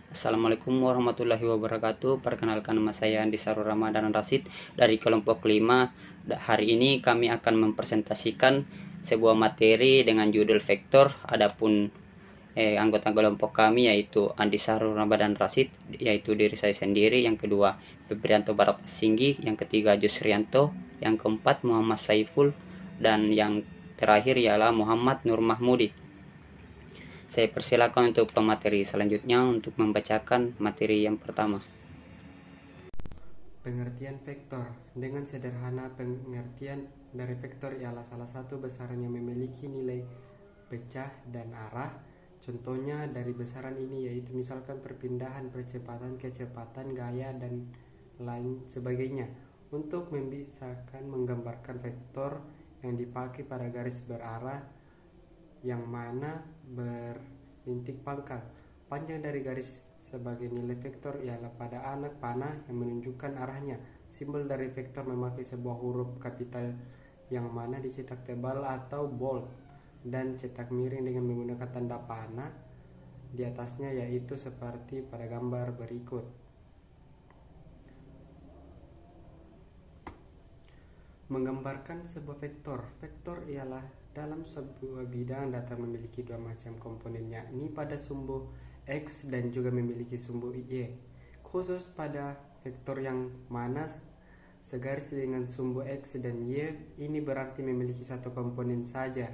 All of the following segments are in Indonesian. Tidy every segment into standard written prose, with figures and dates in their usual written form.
Assalamualaikum warahmatullahi wabarakatuh. Perkenalkan, nama saya Andi Sarul Ramadan Rasid dari kelompok 5. Hari ini kami akan mempresentasikan sebuah materi dengan judul vektor. Adapun anggota kelompok kami yaitu Andi Sarul Ramadan Rasid, yaitu diri saya sendiri. Yang kedua Febrianto Barapasinggi, yang ketiga Jusrianto, yang keempat Muhammad Saiful, dan yang terakhir ialah Muhammad Nur Mahmudi. Saya persilakan untuk pemateri selanjutnya untuk membacakan materi yang pertama. Pengertian vektor. Dengan sederhana, pengertian dari vektor ialah salah satu besaran yang memiliki nilai pecah dan arah. Contohnya dari besaran ini yaitu misalkan perpindahan, percepatan, kecepatan, gaya, dan lain sebagainya. Untuk membisakan menggambarkan vektor yang dipakai pada garis berarah yang mana berlintik pangkal. Panjang dari garis sebagai nilai vektor ialah pada anak panah yang menunjukkan arahnya. Simbol dari vektor memakai sebuah huruf kapital yang mana dicetak tebal atau bold dan cetak miring dengan menggunakan tanda panah di atasnya, yaitu seperti pada gambar berikut. Menggambarkan sebuah vektor. Vektor ialah dalam sebuah bidang data memiliki dua macam komponen, yakni pada sumbu X dan juga memiliki sumbu Y. Khusus pada vektor yang mana segaris dengan sumbu X dan Y ini berarti memiliki satu komponen saja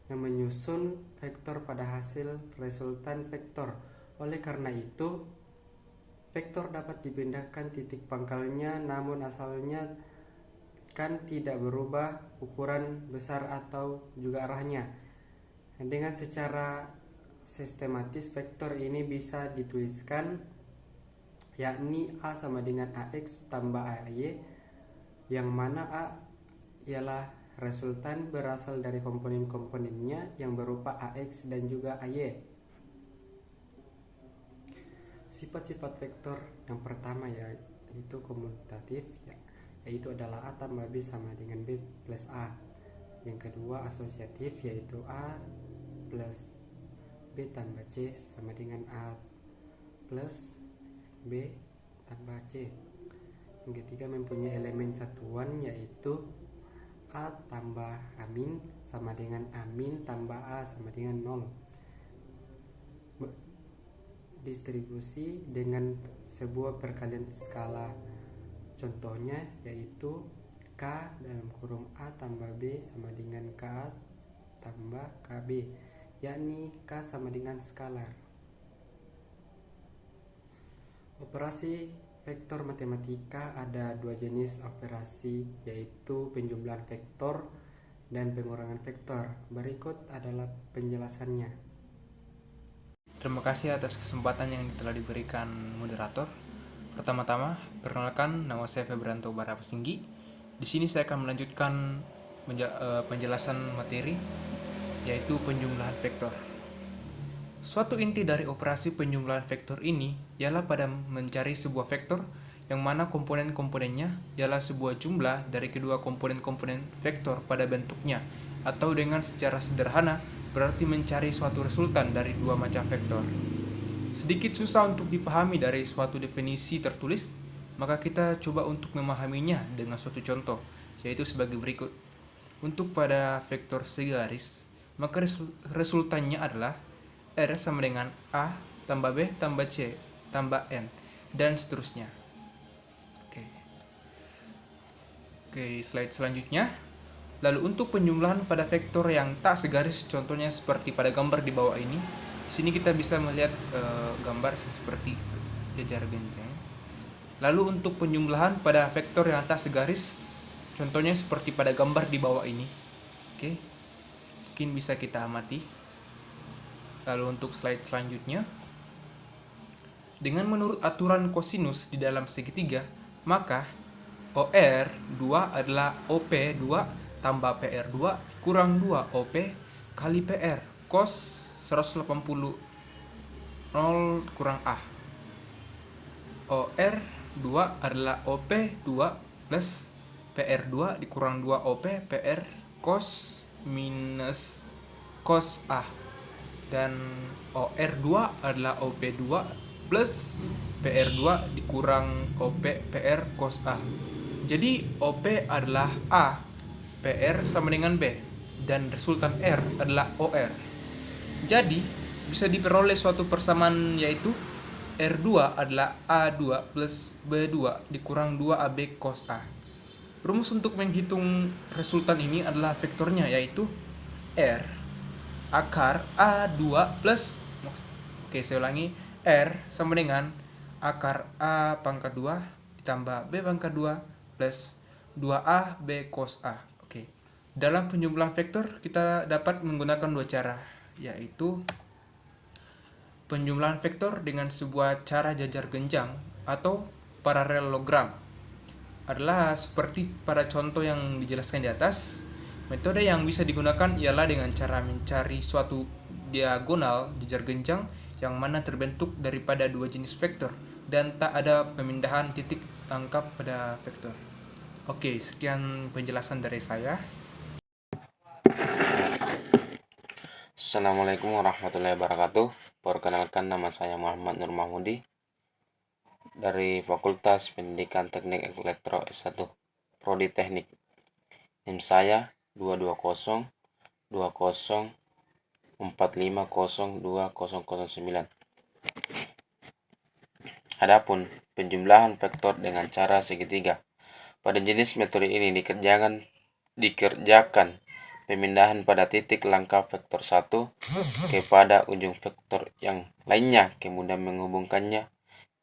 yang menyusun vektor pada hasil resultan vektor. Oleh karena itu, vektor dapat dipindahkan titik pangkalnya, namun asalnya kan tidak berubah ukuran besar atau juga arahnya. Dengan secara sistematis, vektor ini bisa dituliskan yakni A sama dengan AX tambah AY, yang mana A ialah resultan berasal dari komponen-komponennya yang berupa AX dan juga AY. Sifat-sifat vektor yang pertama yaitu komutatif, yaitu adalah A tambah B sama dengan B plus A. Yang kedua asosiatif, yaitu A plus B tambah C sama dengan A plus B tambah C. Yang ketiga mempunyai elemen satuan, yaitu A tambah amin sama dengan amin tambah A sama dengan 0. Distribusi dengan sebuah perkalian skala. Contohnya yaitu K dalam kurung A tambah B sama dengan K tambah KB, yakni K sama dengan skalar. Operasi vektor matematika ada dua jenis operasi, yaitu penjumlahan vektor dan pengurangan vektor. Berikut adalah penjelasannya. Terima kasih atas kesempatan yang telah diberikan moderator. Pertama-tama, perkenalkan, nama saya Febrianto Barapasinggi. Di sini saya akan melanjutkan penjelasan materi, yaitu penjumlahan vektor. Suatu inti dari operasi penjumlahan vektor ini ialah pada mencari sebuah vektor yang mana komponen-komponennya ialah sebuah jumlah dari kedua komponen-komponen vektor pada bentuknya, atau dengan secara sederhana berarti mencari suatu resultan dari dua macam vektor. Sedikit susah untuk dipahami dari suatu definisi tertulis, maka kita coba untuk memahaminya dengan suatu contoh, yaitu sebagai berikut. Untuk pada vektor segaris, maka resultannya adalah R sama dengan A tambah B tambah C tambah N, dan seterusnya. Oke, slide selanjutnya. Lalu untuk penjumlahan pada vektor yang tak segaris, contohnya seperti pada gambar di bawah ini. Di sini kita bisa melihat gambar seperti jajar genjang. Lalu untuk penjumlahan pada vektor yang tak segaris, contohnya seperti pada gambar di bawah ini. Oke, mungkin bisa kita amati. Lalu untuk slide selanjutnya, dengan menurut aturan kosinus di dalam segitiga, maka OR2 adalah OP2 tambah PR2 kurang 2 OP kali PR cos 180 0 kurang A. OR2 adalah OP2 plus PR2 dikurang 2 OP PR cos minus cos A. dan OR2 adalah OP2 plus PR2 dikurang OP PR cos A. Jadi OP adalah A, PR sama dengan B, dan resultan R adalah OR. Jadi bisa diperoleh suatu persamaan yaitu R2 adalah A2 plus B2 dikurang 2AB cos A. Rumus untuk menghitung resultan ini adalah vektornya yaitu R akar A2 plus, saya ulangi, R sama dengan akar A pangkat 2 ditambah B pangkat 2 plus 2A B cos A. Dalam penjumlahan vektor kita dapat menggunakan dua cara, yaitu penjumlahan vektor dengan sebuah cara jajar genjang atau paralelogram. Adalah seperti pada contoh yang dijelaskan di atas. Metode yang bisa digunakan ialah dengan cara mencari suatu diagonal jajar genjang yang mana terbentuk daripada dua jenis vektor dan tak ada pemindahan titik tangkap pada vektor. Sekian penjelasan dari saya. Assalamualaikum warahmatullahi wabarakatuh. Perkenalkan, nama saya Muhammad Nur Mahmudi dari Fakultas Pendidikan Teknik Elektro S1 Prodi Teknik. NIM saya 2202045020009. Adapun penjumlahan vektor dengan cara segitiga. Pada jenis metode ini dikerjakan pemindahan pada titik langkah vektor 1 kepada ujung vektor yang lainnya, kemudian menghubungkannya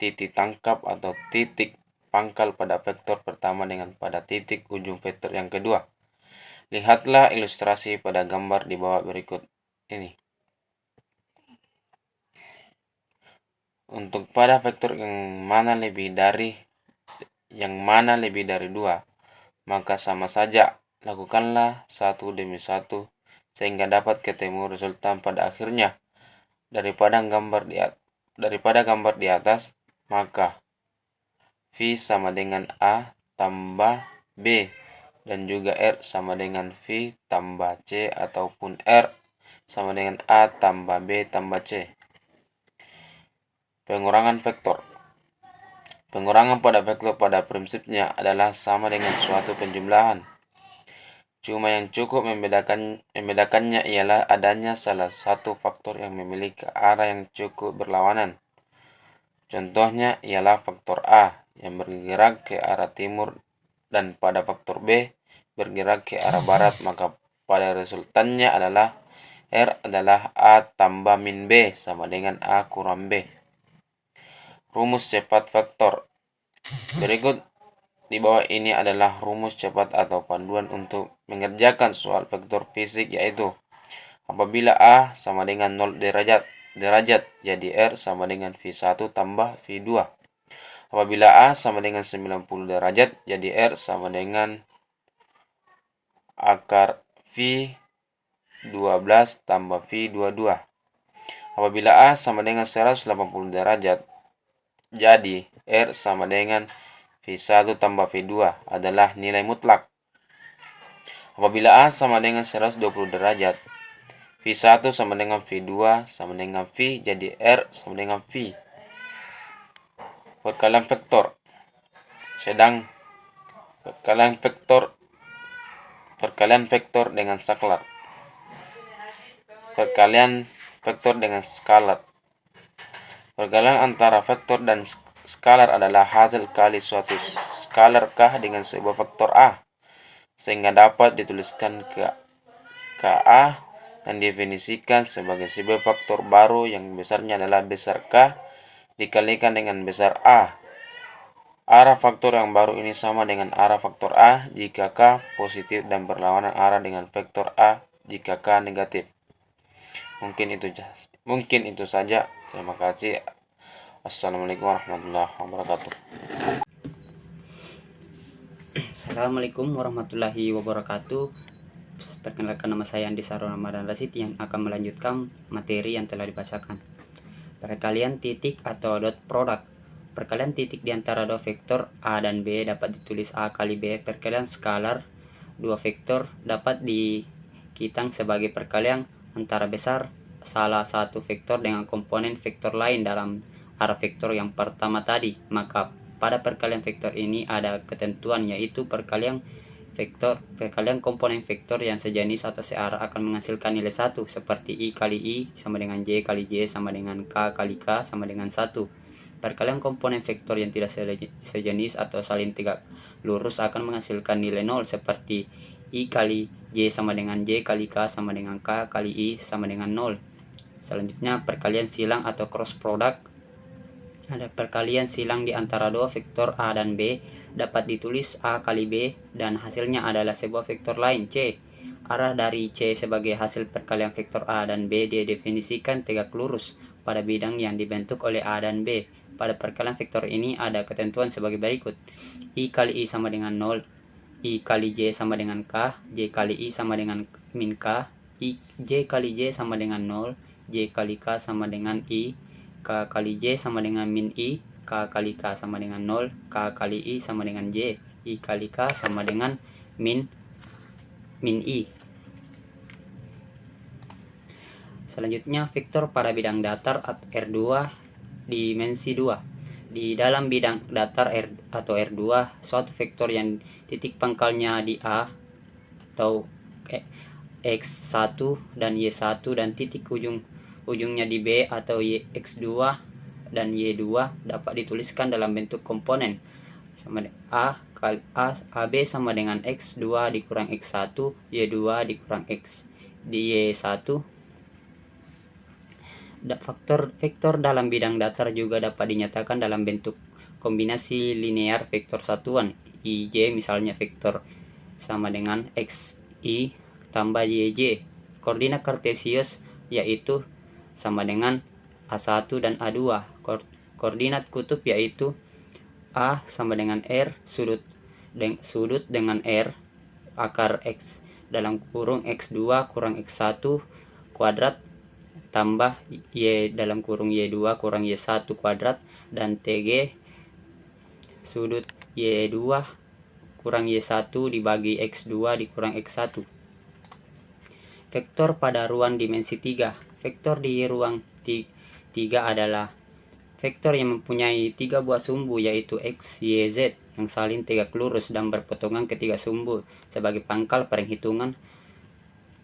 titik tangkap atau titik pangkal pada vektor pertama dengan pada titik ujung vektor yang kedua. Lihatlah ilustrasi pada gambar di bawah berikut ini. Untuk pada vektor yang mana lebih dari 2, maka sama saja lakukanlah satu demi satu sehingga dapat ketemu resultan pada akhirnya. Daripada gambar di atas, maka V sama dengan A tambah B dan juga R sama dengan V tambah C ataupun R sama dengan A tambah B tambah C. Pengurangan vektor. Pengurangan pada vektor pada prinsipnya adalah sama dengan suatu penjumlahan. Cuma yang cukup membedakannya ialah adanya salah satu faktor yang memiliki arah yang cukup berlawanan. Contohnya ialah faktor A yang bergerak ke arah timur dan pada faktor B bergerak ke arah barat, maka pada resultannya adalah R adalah A tambah min B sama dengan A kurang B. Rumus cepat vektor. Berikut di bawah ini adalah rumus cepat atau panduan untuk mengerjakan soal vektor fisik, yaitu apabila A sama dengan 0 derajat, jadi R sama dengan V1 tambah V2. Apabila A sama dengan 90 derajat, jadi R sama dengan akar V12 tambah V22. Apabila A sama dengan 180 derajat, jadi R sama dengan V1 tambah V2 adalah nilai mutlak. Apabila A sama dengan 120 derajat, V1 sama dengan V2 sama dengan V, jadi R sama dengan V. Perkalian vektor. Perkalian vektor dengan skalar. Perkalian vektor dengan skalar. Perkalian antara vektor dan skalar adalah hasil kali suatu skalar K dengan sebuah vektor A, sehingga dapat dituliskan KA dan definisikan sebagai sebuah vektor baru yang besarnya adalah besar K dikalikan dengan besar A. Arah faktor yang baru ini sama dengan arah faktor A jika K positif dan berlawanan arah dengan vektor A jika K negatif. Mungkin itu saja. Terima kasih. Assalamualaikum warahmatullahi wabarakatuh. Assalamualaikum warahmatullahi wabarakatuh. Perkenalkan, nama saya Andi Sarul Ramadan Rasid yang akan melanjutkan materi yang telah dibacakan. Perkalian titik atau dot product. Perkalian titik di antara dua vektor A dan B dapat ditulis A kali B. Perkalian skalar dua vektor dapat dikitang sebagai perkalian antara besar salah satu vektor dengan komponen vektor lain dalam arah vektor yang pertama tadi, maka pada perkalian vektor ini ada ketentuan, yaitu perkalian komponen vektor yang sejenis atau searah akan menghasilkan nilai 1, seperti I kali I sama dengan J kali J sama dengan K kali K sama dengan 1. Perkalian komponen vektor yang tidak sejenis atau saling tegak lurus akan menghasilkan nilai 0, seperti I kali J sama dengan J kali K sama dengan K kali I sama dengan 0. Selanjutnya, perkalian silang atau cross product. Ada perkalian silang di antara dua vektor A dan B, dapat ditulis A kali B dan hasilnya adalah sebuah vektor lain C. Arah dari C sebagai hasil perkalian vektor A dan B didefinisikan tegak lurus pada bidang yang dibentuk oleh A dan B. Pada perkalian vektor ini ada ketentuan sebagai berikut. I kali I sama dengan 0, I kali J sama dengan K, J kali I sama dengan min K, J kali J sama dengan 0, J kali K sama dengan I, K kali J sama dengan min I, K kali K sama dengan 0, K kali I sama dengan J, I kali K sama dengan min I. Selanjutnya, vektor pada bidang datar R2 dimensi 2. Di dalam bidang datar R atau R2, suatu vektor yang titik pangkalnya di A atau X1 dan Y1 dan titik ujungnya di B atau X2 dan Y2 dapat dituliskan dalam bentuk komponen sama AB sama dengan X2 dikurang X1, Y2 dikurang X di Y1. Vektor dalam bidang datar juga dapat dinyatakan dalam bentuk kombinasi linear vektor satuan. IJ misalnya vektor sama dengan XI tambah YJ. Koordinat kartesius yaitu sama dengan A1 dan A2. Koordinat kutub yaitu A sama dengan R, sudut dengan R, akar X dalam kurung X2 kurang X1 kuadrat tambah Y dalam kurung Y2 kurang Y1 kuadrat, dan TG sudut Y2 kurang Y1 dibagi X2 dikurang X1. Vektor pada ruang dimensi 3. Vektor di ruang 3 adalah vektor yang mempunyai 3 buah sumbu, yaitu X, Y, Z yang saling tegak lurus dan berpotongan ketiga sumbu. Sebagai pangkal perhitungan,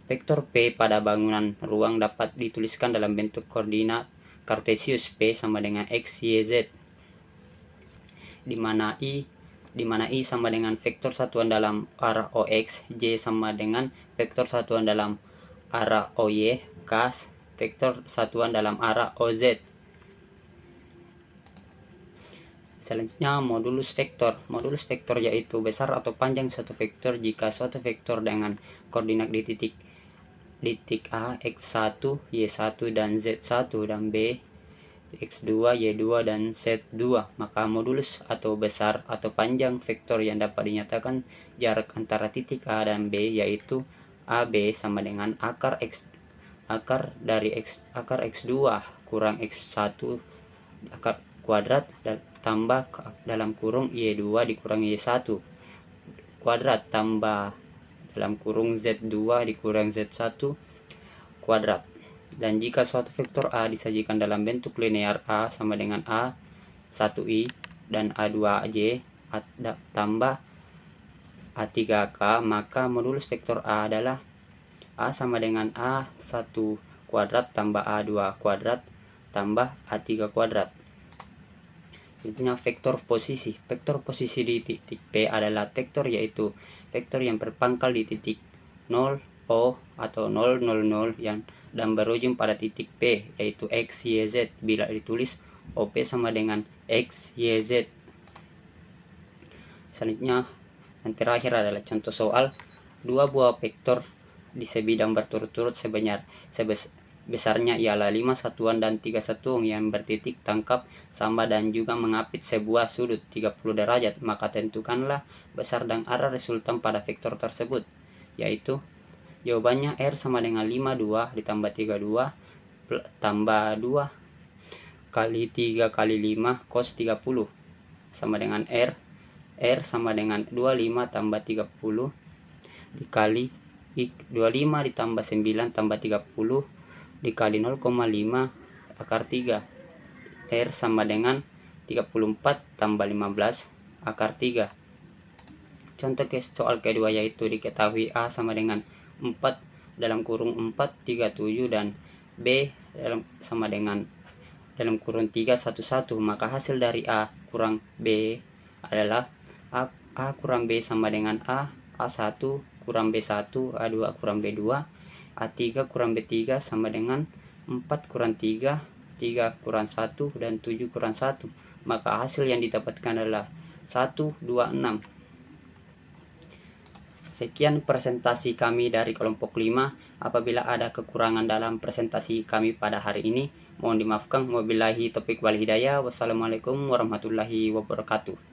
vektor P pada bangunan ruang dapat dituliskan dalam bentuk koordinat kartesius P sama dengan X, Y, Z, di mana I sama dengan vektor satuan dalam arah OX, J sama dengan vektor satuan dalam arah OY, K vektor satuan dalam arah OZ. Selanjutnya, modulus vektor. Modulus vektor yaitu besar atau panjang suatu vektor jika suatu vektor dengan koordinat di titik A, X1, Y1 dan Z1 dan B, X2, Y2 dan Z2, maka modulus atau besar atau panjang vektor yang dapat dinyatakan jarak antara titik A dan B yaitu AB sama dengan akar X2 kurang X1 akar kuadrat dan tambah dalam kurung Y2 dikurang Y1 kuadrat tambah dalam kurung Z2 dikurang Z1 kuadrat. Dan jika suatu vektor A disajikan dalam bentuk linear A sama dengan A1I dan A2J tambah A3K, maka modulus vektor A adalah A sama dengan A1 kuadrat tambah A2 kuadrat tambah A3 kuadrat. Selanjutnya, vektor posisi. Vektor posisi di titik P adalah vektor yaitu vektor yang berpangkal di titik 0, O atau 0, 0, 0 dan berujung pada titik P yaitu X, Y, Z bila ditulis OP sama dengan X, Y, Z. Selanjutnya, yang terakhir adalah contoh soal. Dua buah vektor di sebidang berturut-turut besarnya ialah 5 satuan dan 3 satuan yang bertitik tangkap sama dan juga mengapit sebuah sudut 30 derajat, maka tentukanlah besar dan arah resultan pada vektor tersebut, yaitu jawabannya R sama dengan 52 ditambah 32 tambah 2 kali 3 kali 5 cos 30 sama dengan R sama dengan 25 tambah 30 dikali 25 ditambah 9 tambah 30 dikali 0,5 akar 3. R sama dengan 34 tambah 15 akar 3. Contoh ke soal kedua yaitu diketahui A sama dengan 4 dalam kurung 4 37 dan B sama dengan dalam kurung 3 11, maka hasil dari A kurang B adalah A kurang B sama dengan A1 kurang B1, A2 kurang B2, A3 kurang B3 sama dengan 4 kurang 3, 3 kurang 1, dan 7 kurang 1. Maka hasil yang didapatkan adalah 1, 2, 6. Sekian presentasi kami dari kelompok 5. Apabila ada kekurangan dalam presentasi kami pada hari ini, mohon dimaafkan. Wabillahi taufiq wal hidayah. Wassalamualaikum warahmatullahi wabarakatuh.